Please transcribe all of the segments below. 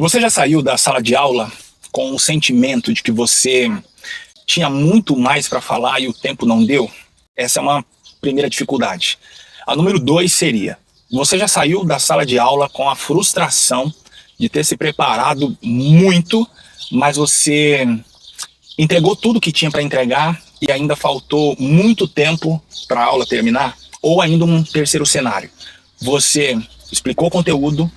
Você já saiu da sala de aula com o sentimento de que você tinha muito mais para falar e o tempo não deu? Essa é uma primeira dificuldade. A número 2 seria: você já saiu da sala de aula com a frustração de ter se preparado muito, mas você entregou tudo que tinha para entregar e ainda faltou muito tempo para a aula terminar? Ou ainda um terceiro cenário: você explicou o conteúdo,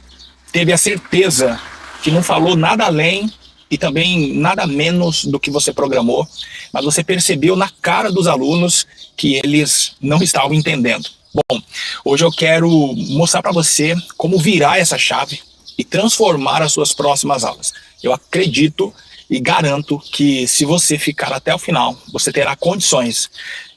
teve a certeza que não falou nada além e também nada menos do que você programou, mas você percebeu na cara dos alunos que eles não estavam entendendo. Bom, hoje eu quero mostrar para você como virar essa chave e transformar as suas próximas aulas. Eu acredito e garanto que, se você ficar até o final, você terá condições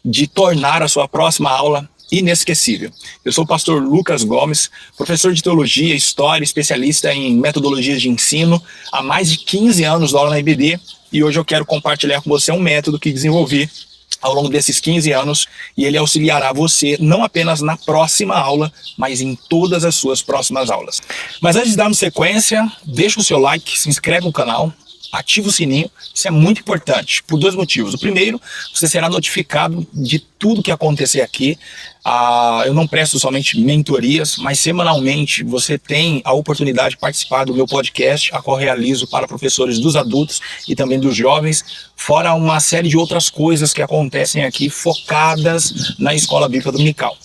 de tornar a sua próxima aula inesquecível. Eu sou o pastor Lucas Gomes, professor de teologia, história, especialista em metodologias de ensino, há mais de 15 anos dou aula na IBD, e hoje eu quero compartilhar com você um método que desenvolvi ao longo desses 15 anos, e ele auxiliará você não apenas na próxima aula, mas em todas as suas próximas aulas. Mas antes de darmos sequência, deixa o seu like, se inscreve no canal, ativa o sininho. Isso é muito importante por dois motivos. O primeiro, você será notificado de tudo que acontecer aqui. Eu não presto somente mentorias, mas semanalmente você tem a oportunidade de participar do meu podcast, a qual realizo para professores dos adultos e também dos jovens, fora uma série de outras coisas que acontecem aqui focadas na Escola Bíblica Dominical.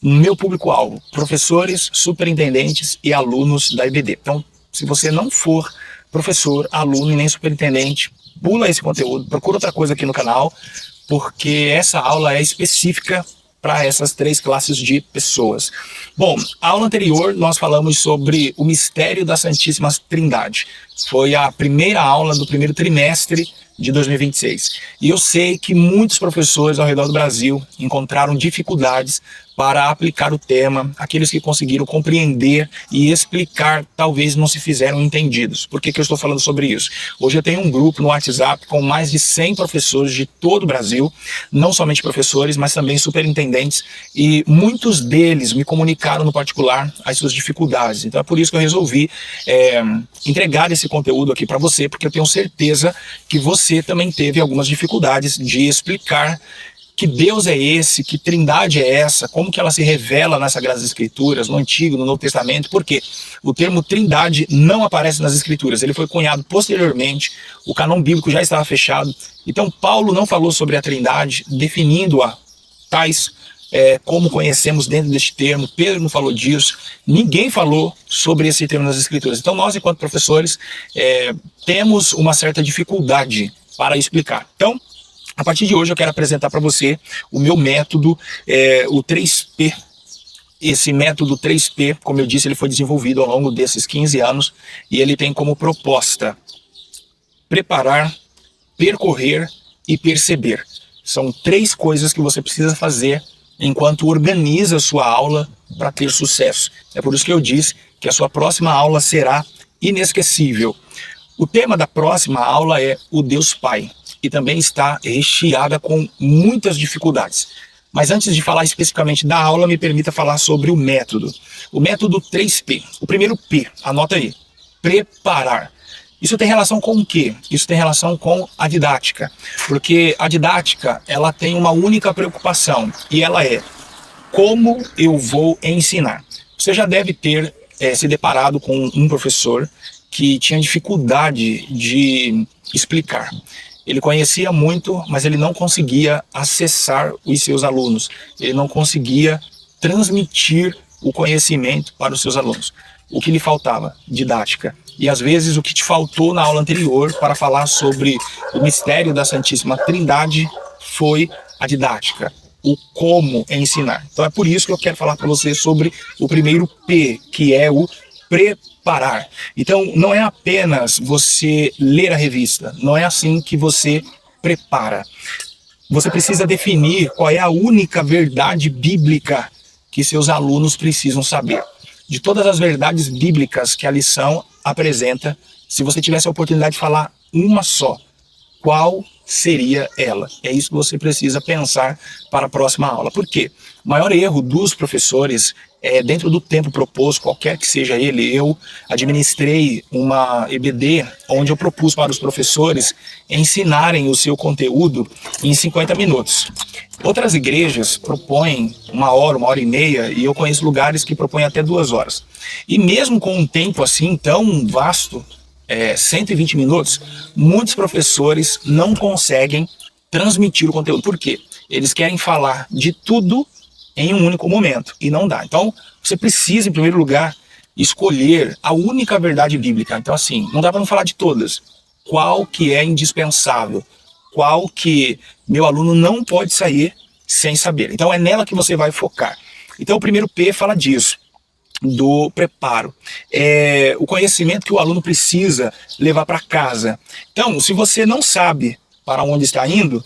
Meu público-alvo: professores, superintendentes e alunos da IBD. Então, se você não for professor, aluno e nem superintendente, pula esse conteúdo, procura outra coisa aqui no canal, porque essa aula é específica para essas três classes de pessoas. Bom, a aula anterior nós falamos sobre o mistério da Santíssima Trindade. Foi a primeira aula do primeiro trimestre de 2026. E eu sei que muitos professores ao redor do Brasil encontraram dificuldades para aplicar o tema. Aqueles que conseguiram compreender e explicar talvez não se fizeram entendidos. Por que eu estou falando sobre isso? Hoje eu tenho um grupo no WhatsApp com mais de 100 professores de todo o Brasil, não somente professores, mas também superintendentes, e muitos deles me comunicaram no particular as suas dificuldades. Então é por isso que eu resolvi entregar esse conteúdo aqui para você, porque eu tenho certeza que você também teve algumas dificuldades de explicar que Deus é esse, que Trindade é essa, como que ela se revela nas Sagradas Escrituras, no Antigo, no Novo Testamento, porque o termo Trindade não aparece nas Escrituras, ele foi cunhado posteriormente, o cânon bíblico já estava fechado, então Paulo não falou sobre a Trindade, definindo-a tais como conhecemos dentro deste termo. Pedro não falou disso, ninguém falou sobre esse termo nas Escrituras. Então nós, enquanto professores, temos uma certa dificuldade para explicar. Então, a partir de hoje eu quero apresentar para você o meu método, o 3P. Esse método 3P, como eu disse, ele foi desenvolvido ao longo desses 15 anos e ele tem como proposta preparar, percorrer e perceber. São três coisas que você precisa fazer enquanto organiza a sua aula para ter sucesso. É por isso que eu disse que a sua próxima aula será inesquecível. O tema da próxima aula é o Deus Pai, e também está recheada com muitas dificuldades. Mas antes de falar especificamente da aula, me permita falar sobre o método. O método 3P. O primeiro P, anota aí: preparar. Isso tem relação com o quê? Isso tem relação com a didática. Porque a didática, ela tem uma única preocupação, e ela é: como eu vou ensinar? Você já deve ter se deparado com um professor que tinha dificuldade de explicar. Ele conhecia muito, mas ele não conseguia acessar os seus alunos. Ele não conseguia transmitir o conhecimento para os seus alunos. O que lhe faltava? Didática. E às vezes o que te faltou na aula anterior para falar sobre o mistério da Santíssima Trindade foi a didática, o como ensinar. Então é por isso que eu quero falar para você sobre o primeiro P, que é o preparar. Então não é apenas você ler a revista, não é assim que você prepara. Você precisa definir qual é a única verdade bíblica que seus alunos precisam saber. De todas as verdades bíblicas que a lição apresenta, se você tivesse a oportunidade de falar uma só, qual seria ela? É isso que você precisa pensar para a próxima aula. Por quê? O maior erro dos professores dentro do tempo proposto, qualquer que seja ele. Eu administrei uma EBD onde eu propus para os professores ensinarem o seu conteúdo em 50 minutos. Outras igrejas propõem 1 hora e meia, e eu conheço lugares que propõem até 2 horas. E mesmo com um tempo assim tão vasto, 120 minutos, muitos professores não conseguem transmitir o conteúdo. Por quê? Eles querem falar de tudo em um único momento, e não dá. Então, você precisa, em primeiro lugar, escolher a única verdade bíblica. Então, assim, não dá para não falar de todas. Qual que é indispensável? Qual que meu aluno não pode sair sem saber? Então, é nela que você vai focar. Então, o primeiro P fala disso, do preparo. É o conhecimento que o aluno precisa levar para casa. Então, se você não sabe para onde está indo,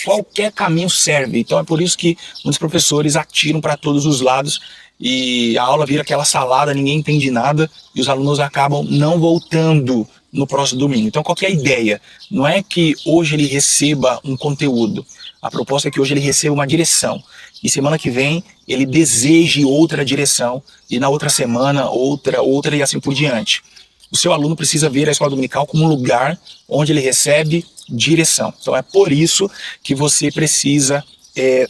qualquer caminho serve. Então é por isso que muitos professores atiram para todos os lados e a aula vira aquela salada, ninguém entende nada e os alunos acabam não voltando no próximo domingo. Então qual que é a ideia? Não é que hoje ele receba um conteúdo. A proposta é que hoje ele receba uma direção. E semana que vem ele deseje outra direção e na outra semana outra e assim por diante. O seu aluno precisa ver a escola dominical como um lugar onde ele recebe direção. Então é por isso que você precisa,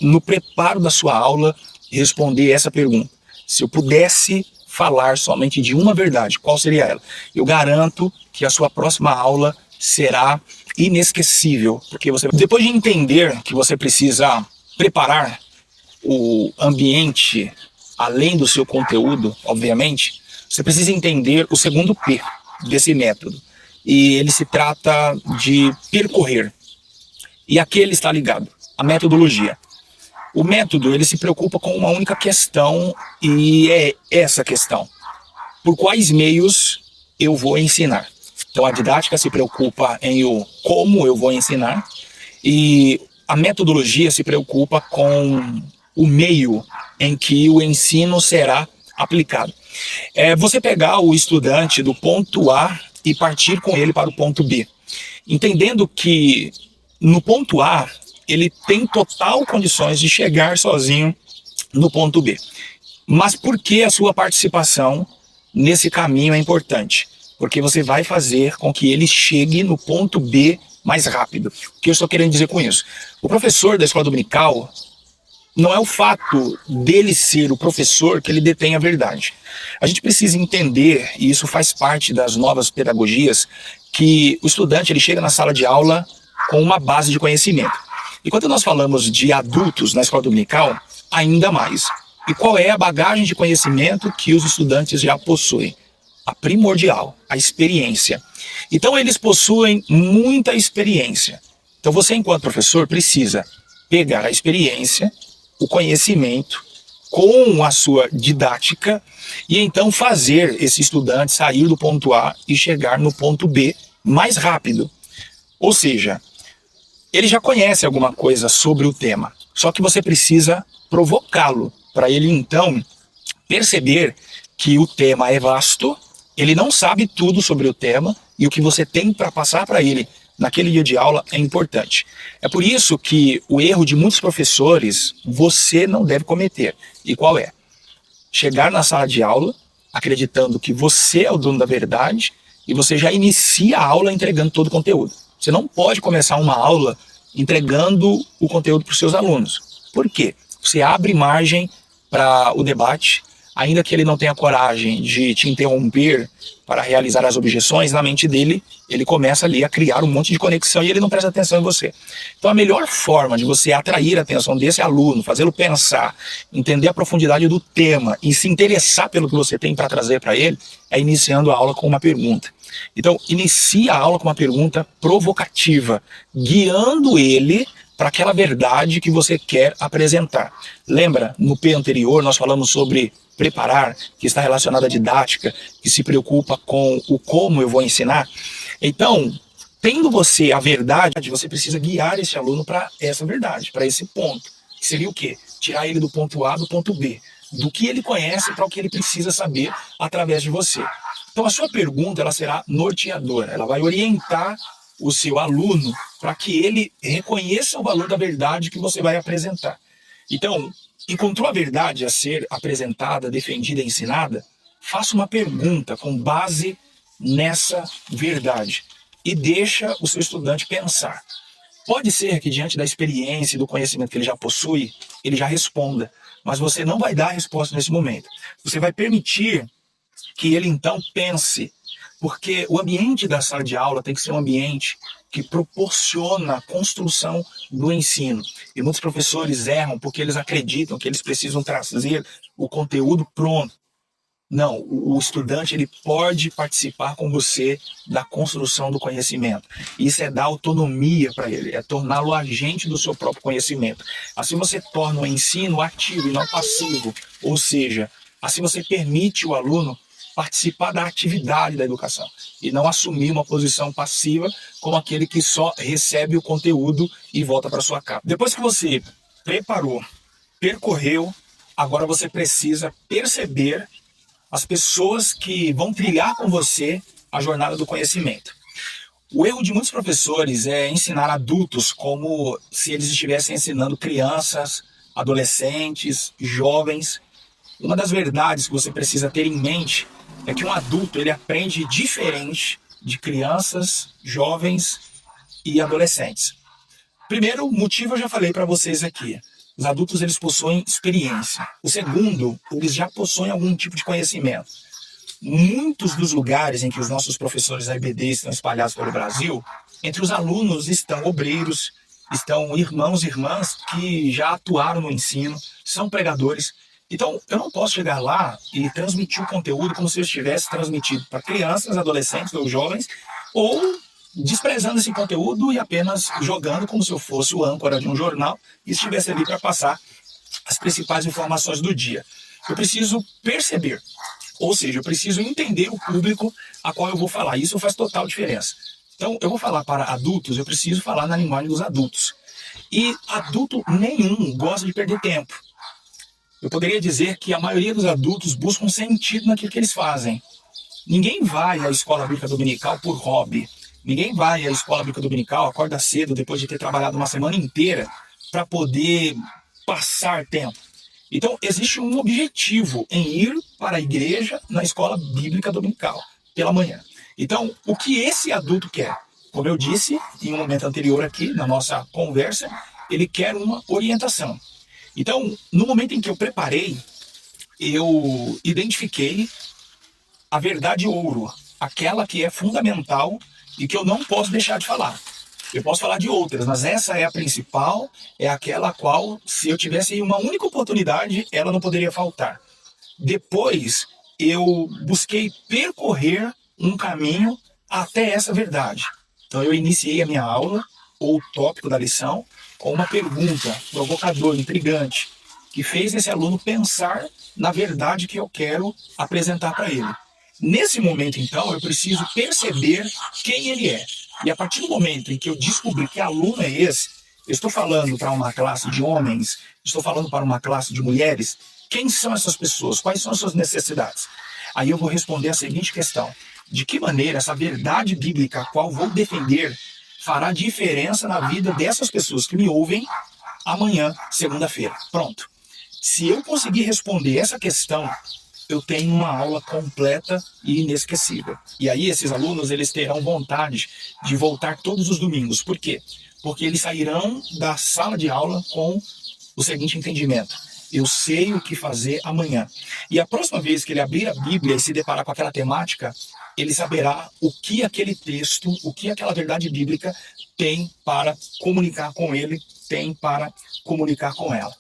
no preparo da sua aula, responder essa pergunta. Se eu pudesse falar somente de uma verdade, qual seria ela? Eu garanto que a sua próxima aula será inesquecível, porque você, depois de entender que você precisa preparar o ambiente, além do seu conteúdo, obviamente, você precisa entender o segundo P desse método. E ele se trata de percorrer. E aqui ele está ligado, a metodologia. O método, ele se preocupa com uma única questão, e é essa questão: por quais meios eu vou ensinar? Então a didática se preocupa em o como eu vou ensinar, e a metodologia se preocupa com o meio em que o ensino será aplicado. Você pegar o estudante do ponto A e partir com ele para o ponto B, entendendo que no ponto A ele tem total condições de chegar sozinho no ponto B. Mas por que a sua participação nesse caminho é importante? Porque você vai fazer com que ele chegue no ponto B mais rápido. O que eu estou querendo dizer com isso? O professor da escola dominical, não é o fato dele ser o professor que ele detém a verdade. A gente precisa entender, e isso faz parte das novas pedagogias, que o estudante ele chega na sala de aula com uma base de conhecimento. E quando nós falamos de adultos na escola dominical, ainda mais. E qual é a bagagem de conhecimento que os estudantes já possuem? A primordial, a experiência. Então eles possuem muita experiência. Então você, enquanto professor, precisa pegar a experiência, o conhecimento, com a sua didática, e então fazer esse estudante sair do ponto A e chegar no ponto B mais rápido. Ou seja, ele já conhece alguma coisa sobre o tema, só que você precisa provocá-lo, para ele então perceber que o tema é vasto, ele não sabe tudo sobre o tema, e o que você tem para passar para ele naquele dia de aula é importante. É por isso que o erro de muitos professores você não deve cometer. E qual é? Chegar na sala de aula acreditando que você é o dono da verdade e você já inicia a aula entregando todo o conteúdo. Você não pode começar uma aula entregando o conteúdo para os seus alunos. Por quê? Você abre margem para o debate, ainda que ele não tenha coragem de te interromper para realizar as objeções, na mente dele, ele começa ali a criar um monte de conexão e ele não presta atenção em você. Então a melhor forma de você atrair a atenção desse aluno, fazê-lo pensar, entender a profundidade do tema e se interessar pelo que você tem para trazer para ele, é iniciando a aula com uma pergunta. Então inicie a aula com uma pergunta provocativa, guiando ele para aquela verdade que você quer apresentar. Lembra, no P anterior nós falamos sobre preparar, que está relacionado à didática, que se preocupa com o como eu vou ensinar? Então, tendo você a verdade, você precisa guiar esse aluno para essa verdade, para esse ponto. Que seria o quê? Tirar ele do ponto A do ponto B, do que ele conhece para o que ele precisa saber através de você. Então a sua pergunta ela será norteadora, ela vai orientar o seu aluno para que ele reconheça o valor da verdade que você vai apresentar. Então, encontrou a verdade a ser apresentada, defendida, ensinada? Faça uma pergunta com base nessa verdade e deixa o seu estudante pensar. Pode ser que diante da experiência e do conhecimento que ele já possui, ele já responda, mas você não vai dar a resposta nesse momento. Você vai permitir que ele então pense, porque o ambiente da sala de aula tem que ser um ambiente que proporciona a construção do ensino. E muitos professores erram porque eles acreditam que eles precisam trazer o conteúdo pronto. Não, o estudante ele pode participar com você da construção do conhecimento. Isso é dar autonomia para ele, é torná-lo agente do seu próprio conhecimento. Assim você torna o ensino ativo e não passivo, ou seja, assim você permite o aluno participar da atividade da educação e não assumir uma posição passiva como aquele que só recebe o conteúdo e volta para sua casa. Depois que você preparou, percorreu, agora você precisa perceber as pessoas que vão trilhar com você a jornada do conhecimento. O erro de muitos professores é ensinar adultos como se eles estivessem ensinando crianças, adolescentes, jovens. Uma das verdades que você precisa ter em mente é que um adulto ele aprende diferente de crianças, jovens e adolescentes. Primeiro motivo eu já falei para vocês aqui. Os adultos eles possuem experiência. O segundo, eles já possuem algum tipo de conhecimento. Muitos dos lugares em que os nossos professores da IBD estão espalhados pelo Brasil, entre os alunos estão obreiros, estão irmãos e irmãs que já atuaram no ensino, são pregadores. Então, eu não posso chegar lá e transmitir o conteúdo como se eu estivesse transmitido para crianças, adolescentes ou jovens, ou desprezando esse conteúdo e apenas jogando como se eu fosse o âncora de um jornal e estivesse ali para passar as principais informações do dia. Eu preciso perceber, ou seja, eu preciso entender o público a qual eu vou falar. Isso faz total diferença. Então, eu vou falar para adultos, eu preciso falar na linguagem dos adultos. E adulto nenhum gosta de perder tempo. Eu poderia dizer que a maioria dos adultos buscam sentido naquilo que eles fazem. Ninguém vai à escola bíblica dominical por hobby. Ninguém vai à escola bíblica dominical, acorda cedo depois de ter trabalhado uma semana inteira para poder passar tempo. Então, existe um objetivo em ir para a igreja na escola bíblica dominical, pela manhã. Então, o que esse adulto quer? Como eu disse em um momento anterior aqui, na nossa conversa, ele quer uma orientação. Então, no momento em que eu preparei, eu identifiquei a verdade ouro, aquela que é fundamental e que eu não posso deixar de falar. Eu posso falar de outras, mas essa é a principal, é aquela a qual, se eu tivesse uma única oportunidade, ela não poderia faltar. Depois, eu busquei percorrer um caminho até essa verdade. Então, eu iniciei a minha aula, ou o tópico da lição, com uma pergunta provocadora, intrigante, que fez esse aluno pensar na verdade que eu quero apresentar para ele. Nesse momento, então, eu preciso perceber quem ele é. E a partir do momento em que eu descobri que aluno é esse, eu estou falando para uma classe de homens, estou falando para uma classe de mulheres, quem são essas pessoas? Quais são as suas necessidades? Aí eu vou responder a seguinte questão: de que maneira essa verdade bíblica a qual vou defender fará diferença na vida dessas pessoas que me ouvem amanhã, segunda-feira? Pronto. Se eu conseguir responder essa questão, eu tenho uma aula completa e inesquecível. E aí esses alunos eles terão vontade de voltar todos os domingos. Por quê? Porque eles sairão da sala de aula com o seguinte entendimento: eu sei o que fazer amanhã. E a próxima vez que ele abrir a Bíblia e se deparar com aquela temática, ele saberá o que aquele texto, o que aquela verdade bíblica tem para comunicar com ele, tem para comunicar com ela.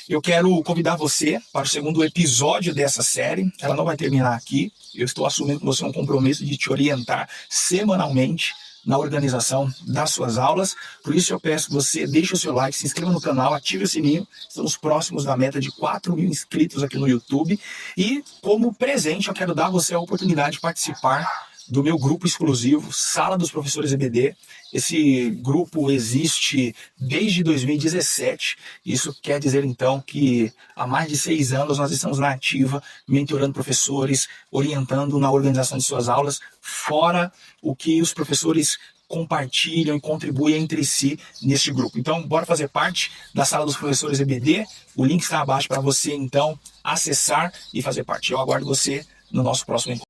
Eu quero convidar você para o segundo episódio dessa série. Ela não vai terminar aqui. Eu estou assumindo com você um compromisso de te orientar semanalmente na organização das suas aulas. Por isso eu peço que você deixe o seu like, se inscreva no canal, ative o sininho. Estamos próximos da meta de 4.000 inscritos aqui no YouTube. E como presente eu quero dar a você a oportunidade de participar do meu grupo exclusivo, Sala dos Professores EBD. Esse grupo existe desde 2017. Isso quer dizer, então, que há mais de 6 anos nós estamos na ativa, mentorando professores, orientando na organização de suas aulas, fora o que os professores compartilham e contribuem entre si neste grupo. Então, bora fazer parte da Sala dos Professores EBD. O link está abaixo para você, então, acessar e fazer parte. Eu aguardo você no nosso próximo encontro.